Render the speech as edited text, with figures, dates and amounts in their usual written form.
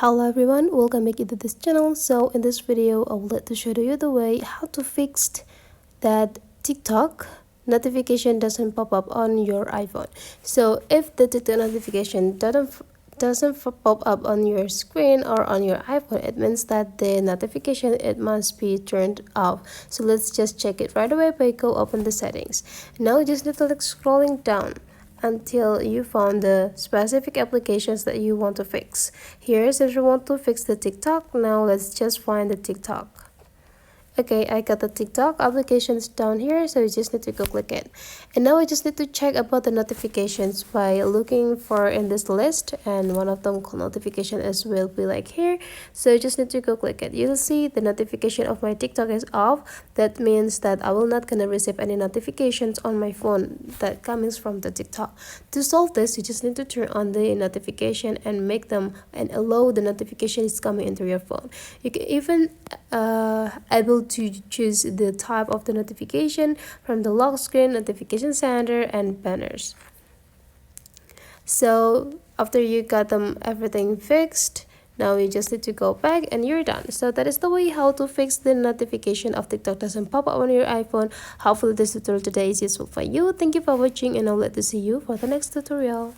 Hello everyone, welcome back to this channel. So in this video I would like to show you the way how to fix that TikTok notification doesn't pop up on your iPhone. So if the TikTok notification doesn't pop up on your screen or on your iPhone, it means that the notification it must be turned off. So let's just check it right away by go open the settings. Now you just need to scrolling down until you found the specific applications that you want to fix. Here's if you want to fix the TikTok. Now let's just find the TikTok. Okay, I got the TikTok applications down here, so you just need to go click it. And now I just need to check about the notifications by looking for in this list, and one of them called notification as will be like here. So you just need to go click it. You'll see the notification of my TikTok is off. That means that I will not gonna receive any notifications on my phone that comes from the TikTok. To solve this, you just need to turn on the notification and make them and allow the notification is coming into your phone. You can even able to choose the type of the notification from the lock screen, notification center, and banners. So after you got them everything fixed, now you just need to go back and you're done. So that is the way how to fix the notification of TikTok doesn't pop up on your iPhone. Hopefully this tutorial today is useful for you. Thank you for watching, and I'll let to see you for the next tutorial.